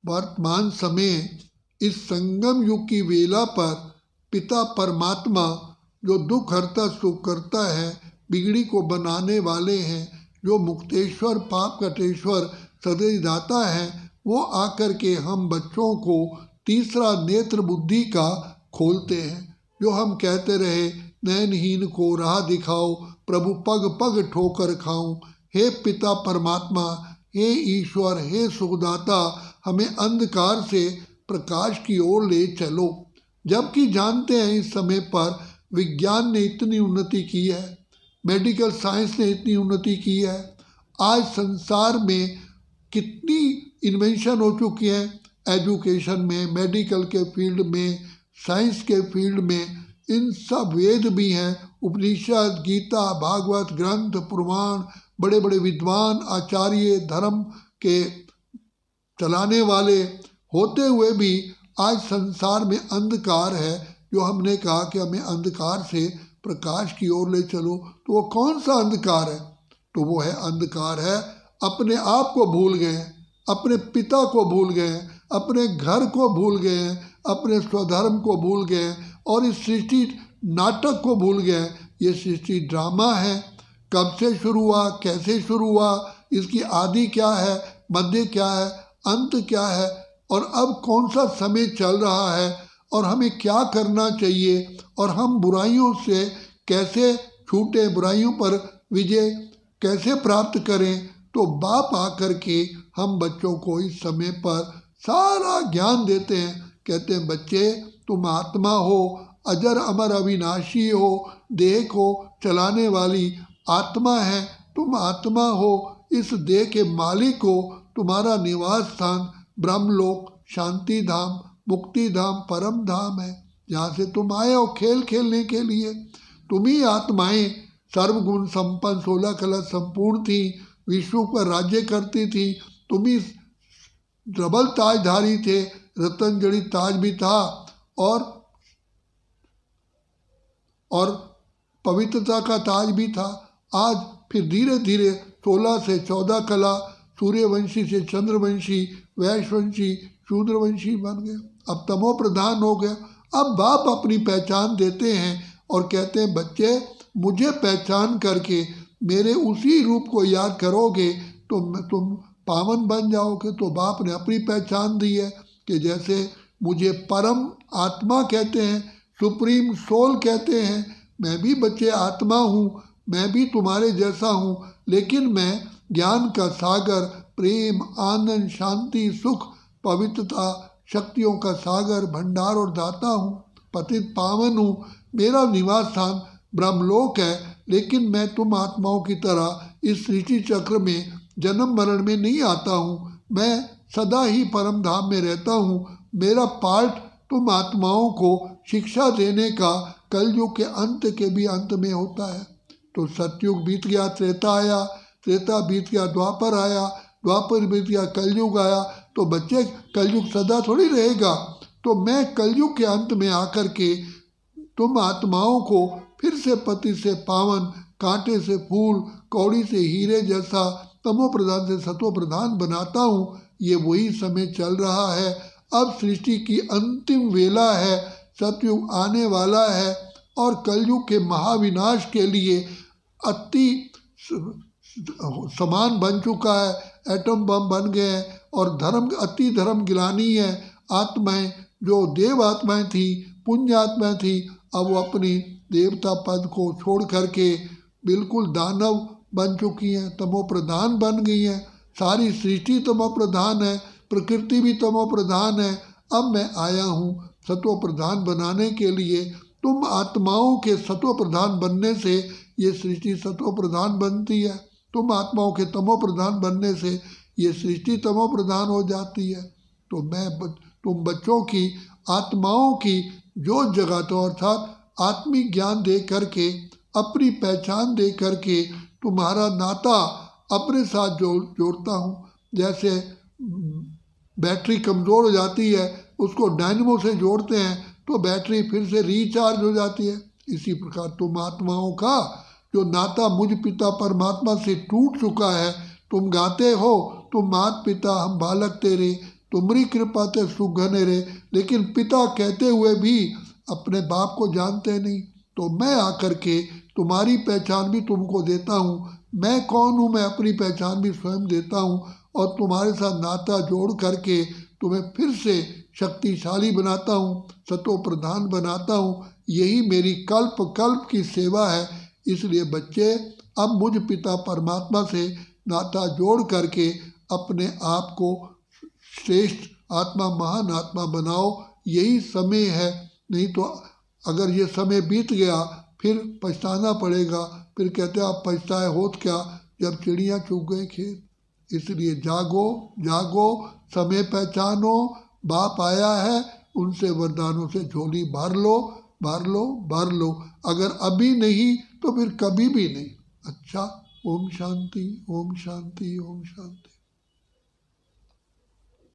वर्तमान समय इस संगम युग की वेला पर पिता परमात्मा जो दुख हरता सुख करता है, बिगड़ी को बनाने वाले हैं, जो मुक्तेश्वर पाप कटेश्वर सदैव दाता है, वो आकर के हम बच्चों को तीसरा नेत्र बुद्धि का खोलते हैं। जो हम कहते रहे नयनहीन को राह दिखाओ, प्रभु पग पग ठोकर खाऊं। हे पिता परमात्मा, हे ईश्वर, हे सुखदाता, हमें अंधकार से प्रकाश की ओर ले चलो। जबकि जानते हैं इस समय पर विज्ञान ने इतनी उन्नति की है, मेडिकल साइंस ने इतनी उन्नति की है, आज संसार में कितनी इन्वेंशन हो चुकी है, एजुकेशन में, मेडिकल के फील्ड में, साइंस के फील्ड में, इन सब वेद भी हैं, उपनिषद, गीता, भागवत ग्रंथ, पुराण, बड़े बड़े विद्वान आचार्य, धर्म के चलाने वाले होते हुए भी आज संसार में अंधकार है। जो हमने कहा कि हमें अंधकार से प्रकाश की ओर ले चलो, तो वो कौन सा अंधकार है? तो वो है अंधकार है अपने आप को भूल गए, अपने पिता को भूल गए, अपने घर को भूल गए, अपने स्वधर्म को भूल गए और इस सृष्टि नाटक को भूल गए। ये सृष्टि ड्रामा है। कब से शुरू हुआ, कैसे शुरू हुआ, इसकी आदि क्या है, मध्य क्या है, अंत क्या है, और अब कौन सा समय चल रहा है और हमें क्या करना चाहिए और हम बुराइयों से कैसे छूटें, बुराइयों पर विजय कैसे प्राप्त करें। तो बाप आकर के हम बच्चों को इस समय पर सारा ज्ञान देते हैं। कहते हैं बच्चे, तुम आत्मा हो, अजर अमर अविनाशी हो, देह को चलाने वाली आत्मा है, तुम आत्मा हो, इस देह के मालिक हो, तुम्हारा निवास स्थान ब्रह्मलोक, शांति धाम, मुक्ति धाम, परम धाम है, जहाँ से तुम आए हो खेल खेलने के लिए। तुम ही आत्माएं सर्वगुण संपन्न 16 कला संपूर्ण थी, विश्व पर राज्य करती थी। तुम ही डबल ताजधारी थे, रतन जड़ित ताज भी था और पवित्रता का ताज भी था। आज फिर धीरे धीरे 16 से 14 कला, सूर्यवंशी से चंद्रवंशी, वैश्यवंशी, शूद्रवंशी बन गए, अब तमो प्रधान हो गया। अब बाप अपनी पहचान देते हैं और कहते हैं बच्चे, मुझे पहचान करके मेरे उसी रूप को याद करोगे तो तुम पावन बन जाओगे। तो बाप ने अपनी पहचान दी है कि जैसे मुझे परम आत्मा कहते हैं, सुप्रीम सोल कहते हैं, मैं भी बच्चे आत्मा हूँ, मैं भी तुम्हारे जैसा हूँ, लेकिन मैं ज्ञान का सागर, प्रेम, आनंद, शांति, सुख, पवित्रता, शक्तियों का सागर, भंडार और दाता हूँ, पतित पावन हूँ। मेरा निवास स्थान ब्रह्मलोक है, लेकिन मैं तुम आत्माओं की तरह इस सृष्टि चक्र में जन्म मरण में नहीं आता हूँ, मैं सदा ही परम धाम में रहता हूँ। मेरा पार्ट तुम आत्माओं को शिक्षा देने का कलयुग के अंत के भी अंत में होता है। तो सतयुग बीत गया, त्रेता आया, त्रेता बीत गया, द्वापर आया, द्वापर बीत गया, कलयुग आया। तो बच्चे, कलयुग सदा थोड़ी रहेगा। तो मैं कलयुग के अंत में आकर के तुम आत्माओं को फिर से पति से पावन, कांटे से फूल, कौड़ी से हीरे जैसा, तमो प्रधान से सत्व प्रधान बनाता हूँ। ये वही समय चल रहा है। अब सृष्टि की अंतिम वेला है, सतयुग आने वाला है और कलयुग के महाविनाश के लिए अति समान बन चुका है, एटम बम बन गए हैं और धर्म, अति धर्म गिलानी है। आत्माएं जो देव आत्माएं थी, पुण्य आत्माएं थी, अब वो अपनी देवता पद को छोड़ करके बिल्कुल दानव बन चुकी हैं, तमो प्रधान बन गई हैं। सारी सृष्टि तमो प्रधान है, प्रकृति भी तमो प्रधान है। अब मैं आया हूँ सत्व प्रधान बनाने के लिए। तुम आत्माओं के सत्व प्रधान बनने से ये सृष्टि सत्व प्रधान बनती है, तुम आत्माओं के तमो प्रधान बनने से ये सृष्टि तमो प्रधान हो जाती है। तो मैं तुम बच्चों की, आत्माओं की जो जगाता हूँ, अर्थात आत्मिक ज्ञान दे करके, अपनी पहचान दे करके तुम्हारा नाता अपने साथ जोड़ता हूँ। जैसे बैटरी कमज़ोर हो जाती है, उसको डायनेमो से जोड़ते हैं तो बैटरी फिर से रिचार्ज हो जाती है। इसी प्रकार तुम आत्माओं का जो नाता मुझ पिता परमात्मा से टूट चुका है, तुम गाते हो, तुम मात पिता हम बालक तेरे, तुम्हारी कृपा ते सुख घने रहे। लेकिन पिता कहते हुए भी अपने बाप को जानते नहीं। तो मैं आकर के तुम्हारी पहचान भी तुमको देता हूँ। मैं कौन हूँ, मैं अपनी पहचान भी स्वयं देता हूँ और तुम्हारे साथ नाता जोड़ करके तुम्हें फिर से शक्तिशाली बनाता हूँ, सतो प्रधान बनाता हूँ। यही मेरी कल्प कल्प की सेवा है। इसलिए बच्चे, अब मुझ पिता परमात्मा से नाता जोड़ करके अपने आप को श्रेष्ठ आत्मा, महान आत्मा बनाओ। यही समय है, नहीं तो अगर ये समय बीत गया फिर पछताना पड़ेगा। फिर कहते आप पछताए होत क्या जब चिड़ियाँ चुग गए खेत। इसलिए जागो जागो, समय पहचानो, बाप आया है, उनसे वरदानों से झोली भर लो भर लो भर लो। अगर अभी नहीं तो फिर कभी भी नहीं। अच्छा, ओम शांति ओम शांति ओम शांति।